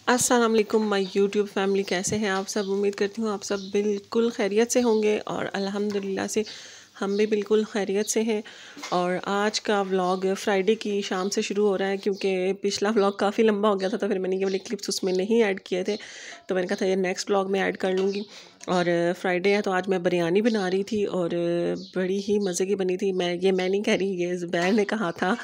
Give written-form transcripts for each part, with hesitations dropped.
अस्सलाम वालेकुम my YouTube family, कैसे हैं आप सब। उम्मीद करती हूँ आप सब बिल्कुल खैरियत से होंगे और अल्हम्दुलिल्लाह से हम भी बिल्कुल खैरियत से हैं। और आज का व्लॉग फ्राइडे की शाम से शुरू हो रहा है, क्योंकि पिछला व्लॉग काफ़ी लंबा हो गया था, तो फिर मैंने ये वाले क्लिप्स उसमें नहीं ऐड किए थे, तो मैंने कहा था ये नेक्स्ट व्लॉग में ऐड कर लूँगी। और फ्राइडे है तो आज मैं बिरयानी बना रही थी और बड़ी ही मज़े की बनी थी। मैं नहीं कह रही, ये ज़ुबैर ने कहा था।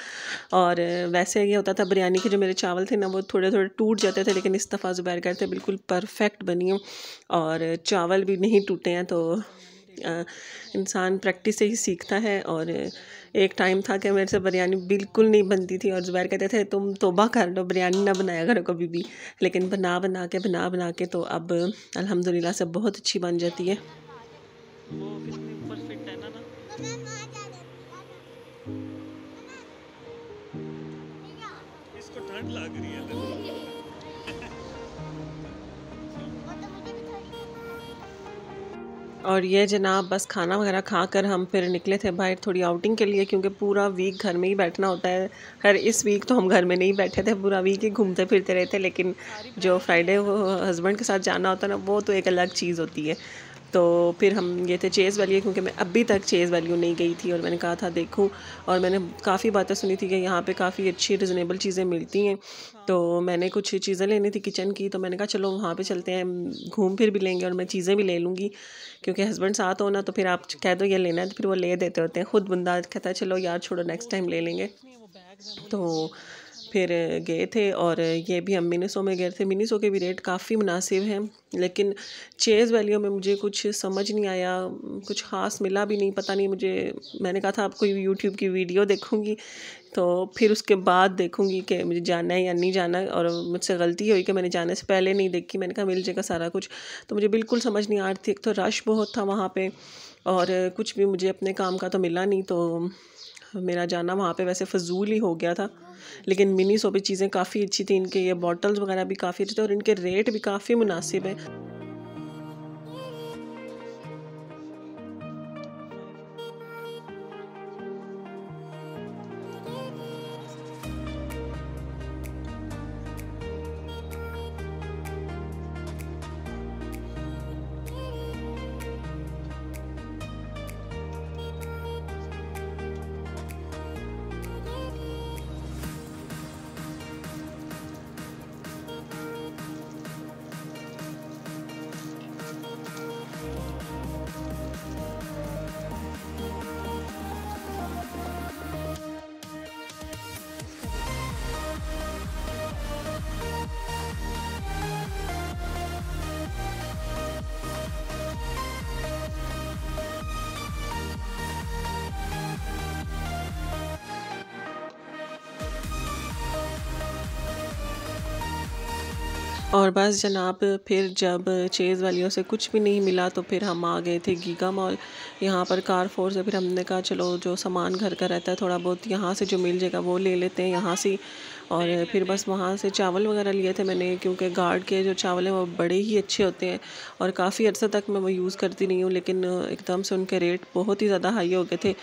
और वैसे ये होता था बिरयानी के जो मेरे चावल थे ना, वो थोड़े थोड़े टूट जाते थे, लेकिन इस दफ़ा ज़ुबैर कहते बिल्कुल परफेक्ट बनी हूँ और चावल भी नहीं टूटे हैं। तो इंसान प्रैक्टिस से ही सीखता है। और एक टाइम था कि मेरे से बिरयानी बिल्कुल नहीं बनती थी और ज़ुबैर कहते थे तुम तौबा कर लो, बिरयानी ना बनाया करो कभी भी। लेकिन बना के तो अब अल्हम्दुलिल्लाह से बहुत अच्छी बन जाती है। वो कितनी परफेक्ट है ना। इसको ठंड लग रही है। और ये जनाब बस खाना वगैरह खाकर हम फिर निकले थे बाहर थोड़ी आउटिंग के लिए, क्योंकि पूरा वीक घर में ही बैठना होता है। खैर इस वीक तो हम घर में नहीं बैठे थे, पूरा वीक ही घूमते फिरते रहते, लेकिन जो फ्राइडे वो हस्बैंड के साथ जाना होता है ना, वो तो एक अलग चीज़ होती है। तो फिर हम ये थे चेज़ वैली, क्योंकि मैं अभी तक चेज़ वैल्यू नहीं गई थी और मैंने कहा था देखूं। और मैंने काफ़ी बातें सुनी थी कि यहाँ पे काफ़ी अच्छी रिजनेबल चीज़ें मिलती हैं। तो मैंने कुछ चीज़ें लेनी थी किचन की, तो मैंने कहा चलो वहाँ पे चलते हैं, घूम फिर भी लेंगे और मैं चीज़ें भी ले लूँगी। क्योंकि हस्बैंड साथ हो ना, तो फिर आप कह दो ये लेना है तो फिर वो ले देते होते हैं। खुद बंदा कहता है चलो यार छोड़ो नेक्स्ट टाइम ले लेंगे। तो फिर गए थे और ये भी हम मिनीसो में गए थे। मिनीसो के भी रेट काफ़ी मुनासिब हैं, लेकिन चेज़ वैलियो में मुझे कुछ समझ नहीं आया, कुछ ख़ास मिला भी नहीं, पता नहीं मुझे। मैंने कहा था आपको यूट्यूब की वीडियो देखूंगी तो फिर उसके बाद देखूंगी कि मुझे जाना है या नहीं जाना है। और मुझसे गलती हुई कि मैंने जाने से पहले नहीं देखी। मैंने कहा मिल जाएगा सारा कुछ, तो मुझे बिल्कुल समझ नहीं आ रही थी। एक तो रश बहुत था वहाँ पे और कुछ भी मुझे अपने काम का तो मिला नहीं, तो मेरा जाना वहाँ पे वैसे फ़जूल ही हो गया था। लेकिन मिनीसो पे चीज़ें काफ़ी अच्छी थी, इनके ये बॉटल्स वगैरह भी काफ़ी अच्छे थे और इनके रेट भी काफ़ी मुनासिब हैं। और बस जनाब फिर जब चेज़ वालियों से कुछ भी नहीं मिला, तो फिर हम आ गए थे गीगा मॉल। यहाँ पर कारफोर से फिर हमने कहा चलो जो सामान घर का रहता है थोड़ा बहुत यहाँ से जो मिल जाएगा वो ले लेते हैं यहाँ से। और फिर बस वहाँ से चावल वगैरह लिए थे मैंने, क्योंकि गार्ड के जो चावल हैं वो बड़े ही अच्छे होते हैं और काफ़ी अर्से तक मैं वो यूज़ करती रही हूँ, लेकिन एकदम से उनके रेट बहुत ही ज़्यादा हाई हो गए थे।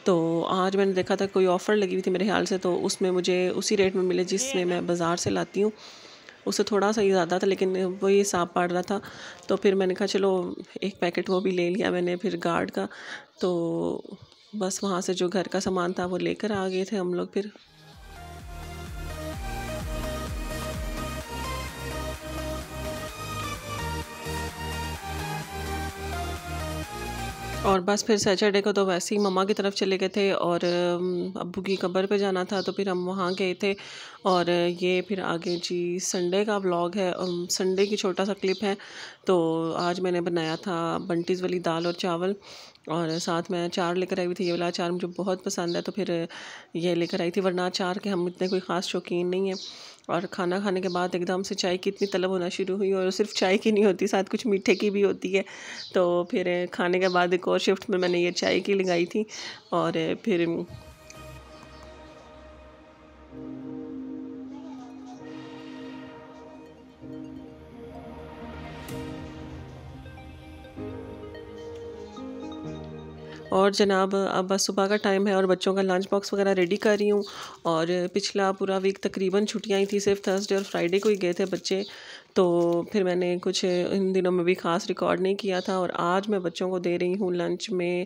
तो आज मैंने देखा था कोई ऑफ़र लगी हुई थी मेरे ख्याल से, तो उसमें मुझे उसी रेट में मिले जिसमें मैं बाज़ार से लाती हूँ। उससे थोड़ा सा ही ज़्यादा था, लेकिन वही हिसाब पड़ रहा था। तो फिर मैंने कहा चलो एक पैकेट वो भी ले लिया मैंने फिर गार्ड का। तो बस वहाँ से जो घर का सामान था वो लेकर आ गए थे हम लोग फिर। और बस फिर सैटरडे को तो वैसे ही मम्मा की तरफ चले गए थे और अब्बू की कब्र पे जाना था, तो फिर हम वहाँ गए थे। और ये फिर आगे जी संडे का व्लॉग है, संडे की छोटा सा क्लिप है। तो आज मैंने बनाया था बंटीज़ वाली दाल और चावल, और साथ में अचार लेकर आई हुई थी। ये वाला अचार मुझे बहुत पसंद है, तो फिर ये लेकर आई थी, वरना अचार के हम इतने कोई ख़ास शौकीन नहीं हैं। और खाना खाने के बाद एकदम से चाय की इतनी तलब होना शुरू हुई, और सिर्फ चाय की नहीं होती, साथ कुछ मीठे की भी होती है। तो फिर खाने के बाद एक और शिफ्ट में मैंने ये चाय की लगाई थी। और फिर और जनाब अब बस सुबह का टाइम है और बच्चों का लंच बॉक्स वगैरह रेडी कर रही हूँ। और पिछला पूरा वीक तकरीबन छुट्टियाँ ही थी, सिर्फ थर्सडे और फ्राइडे को ही गए थे बच्चे। तो फिर मैंने कुछ इन दिनों में भी ख़ास रिकॉर्ड नहीं किया था। और आज मैं बच्चों को दे रही हूँ लंच में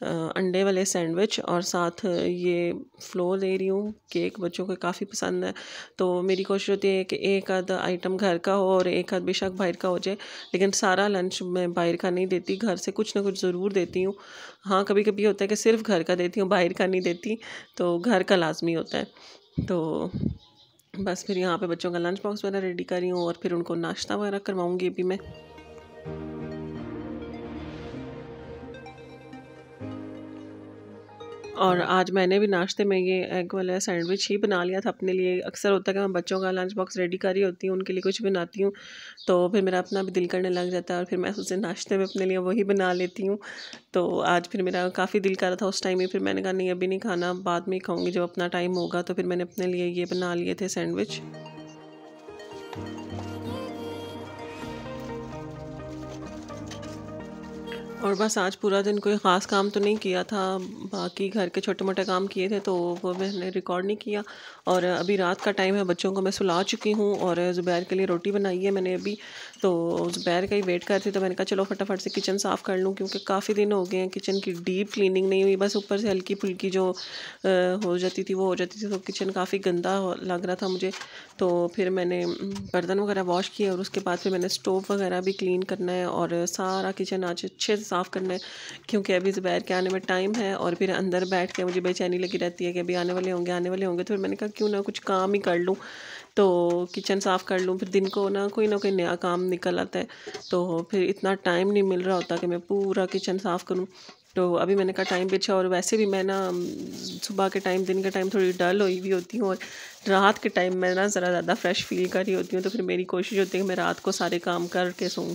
अंडे वाले सैंडविच और साथ ये फ्लोर दे रही हूँ। केक बच्चों को काफ़ी पसंद है, तो मेरी कोशिश होती है कि एक आध आइटम घर का हो और एक आध बेशक बाहर का हो जाए, लेकिन सारा लंच मैं बाहर का नहीं देती, घर से कुछ ना कुछ ज़रूर देती हूँ। हाँ, कभी कभी होता है कि सिर्फ घर का देती हूँ, बाहर का नहीं देती, तो घर का लाजमी होता है। तो बस फिर यहाँ पे बच्चों का लंच बॉक्स वगैरह रेडी कर रही हूँ और फिर उनको नाश्ता वगैरह करवाऊँगी अभी मैं। और आज मैंने भी नाश्ते में ये एग वाला सैंडविच ही बना लिया था अपने लिए। अक्सर होता है कि मैं बच्चों का लंच बॉक्स रेडी कर रही होती हूँ, उनके लिए कुछ बनाती हूँ, तो फिर मेरा अपना भी दिल करने लग जाता है और फिर मैं सोचे नाश्ते में अपने लिए वही बना लेती हूँ। तो आज फिर मेरा काफ़ी दिल कर रहा था उस टाइम में, फिर मैंने कहा नहीं अभी नहीं खाना, बाद में ही खाऊंगी जब अपना टाइम होगा। तो फिर मैंने अपने लिए ये बना लिए थे सैंडविच। और बस आज पूरा दिन कोई ख़ास काम तो नहीं किया था, बाकी घर के छोटे मोटे काम किए थे तो वो मैंने रिकॉर्ड नहीं किया। और अभी रात का टाइम है, बच्चों को मैं सुला चुकी हूँ और ज़ुबैर के लिए रोटी बनाई है मैंने अभी। तो ज़ुबैर का ही वेट कर रही थी, तो मैंने कहा चलो फटाफट से किचन साफ़ कर लूँ, क्योंकि काफ़ी दिन हो गए हैं किचन की डीप क्लीनिंग नहीं हुई, बस ऊपर से हल्की फुल्की जो हो जाती थी वो हो जाती थी। तो किचन काफ़ी गंदा लग रहा था मुझे, तो फिर मैंने बर्तन वगैरह वॉश किए और उसके बाद फिर मैंने स्टोव वगैरह भी क्लीन करना है और सारा किचन आज अच्छे से साफ़ करना है, क्योंकि अभी ज़ुबैर के आने में टाइम है और फिर अंदर बैठ के मुझे बेचैनी लगी रहती है कि अभी आने वाले होंगे आने वाले होंगे। तो फिर मैंने कहा क्यों ना कुछ काम ही कर लूँ, तो किचन साफ़ कर लूँ, फिर दिन को ना कोई नया काम निकल आता है, तो फिर इतना टाइम नहीं मिल रहा होता कि मैं पूरा किचन साफ़ करूँ। तो अभी मैंने कहा टाइम भी अच्छा, और वैसे भी मैं ना सुबह के टाइम दिन के टाइम थोड़ी डल हुई भी होती हूँ और रात के टाइम मैं ना ज़रा ज़्यादा फ्रेश फील कर रही होती हूँ। तो फिर मेरी कोशिश होती है कि मैं रात को सारे काम करके सोऊं।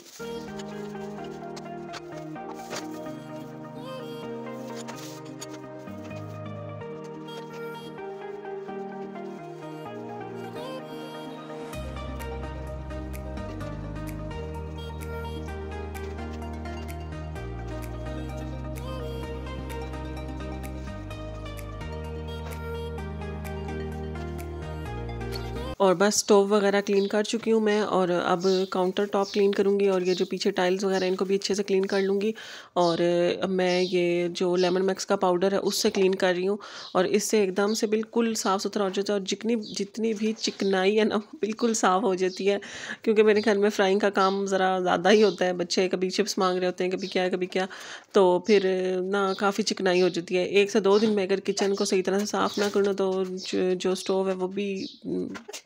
और बस स्टोव वगैरह क्लीन कर चुकी हूँ मैं, और अब काउंटर टॉप क्लीन करूँगी और ये जो पीछे टाइल्स वगैरह इनको भी अच्छे से क्लीन कर लूँगी। और अब मैं ये जो लेमन मैक्स का पाउडर है उससे क्लीन कर रही हूँ, और इससे एकदम से बिल्कुल साफ़ सुथरा हो जाता है और जितनी भी चिकनाई है ना बिल्कुल साफ़ हो जाती है। क्योंकि मेरे घर में फ्राइंग का काम ज़रा ज़्यादा ही होता है, बच्चे कभी चिप्स मांग रहे होते हैं, कभी क्या, तो फिर ना काफ़ी चिकनाई हो जाती है। 1 से 2 दिन में अगर किचन को सही तरह से साफ़ ना करूँ तो जो स्टोव है वो भी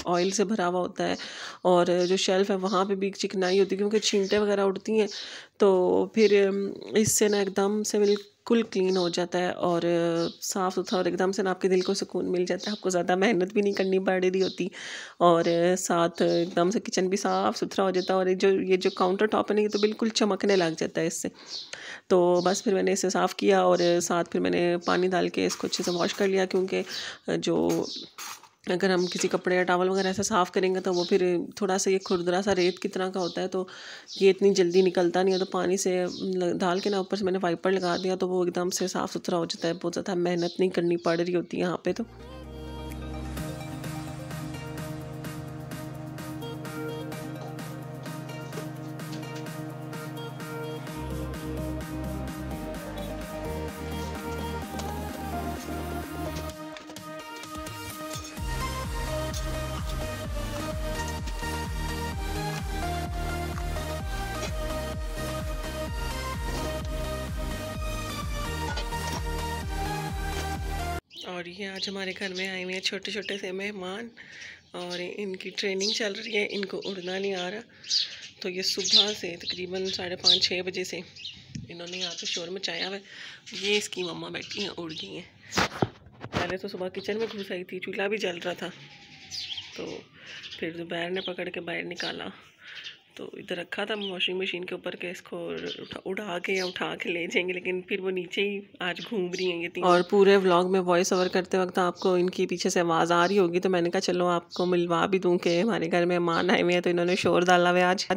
ऑयल से भरा हुआ होता है, और जो शेल्फ़ है वहाँ पे भी चिकनाई होती है, क्योंकि छींटे वगैरह उड़ती हैं। तो फिर इससे ना एकदम से बिल्कुल क्लीन हो जाता है और साफ़ सुथरा, और एकदम से ना आपके दिल को सुकून मिल जाता है, आपको ज़्यादा मेहनत भी नहीं करनी पड़ रही होती, और साथ एकदम से किचन भी साफ़ सुथरा हो जाता है। और ये जो काउंटर टॉप है ना, ये तो बिल्कुल चमकने लग जाता है इससे। तो बस फिर मैंने इसे साफ़ किया और साथ फिर मैंने पानी डाल के इसको अच्छे से वॉश कर लिया, क्योंकि जो अगर हम किसी कपड़े या टॉवल वगैरह ऐसे साफ़ करेंगे तो वो फिर थोड़ा सा ये खुरदरा सा रेत की तरह का होता है, तो ये इतनी जल्दी निकलता नहीं है। तो पानी से डाल के ना ऊपर से मैंने वाइपर लगा दिया, तो वो एकदम से साफ़ सुथरा हो जाता है, बहुत ज़्यादा मेहनत नहीं करनी पड़ रही होती है यहाँ पे तो। और ये आज हमारे घर में आए हुए हैं छोटे छोटे से मेहमान, और इनकी ट्रेनिंग चल रही है, इनको उड़ना नहीं आ रहा। तो ये सुबह से तकरीबन 5:30-6 बजे से इन्होंने यहाँ पे शोर मचाया हुआ है। ये इसकी मम्मा बैठी हैं, उड़ गई हैं। पहले तो सुबह किचन में घुस आई थी, चूल्हा भी जल रहा था, तो फिर ज़ुबैर ने पकड़ के बाहर निकाला, तो इधर रखा था वॉशिंग मशीन के ऊपर के इसको उड़ा के या उठा के ले जाएंगे, लेकिन फिर वो नीचे ही आज घूम रही हैं ये तीन। और पूरे व्लॉग में वॉइस ओवर करते वक्त आपको इनकी पीछे से आवाज़ आ रही होगी, तो मैंने कहा चलो आपको मिलवा भी दूं कि हमारे घर में मेहमान आए हुए हैं, तो इन्होंने शोर डाला हुआ आज।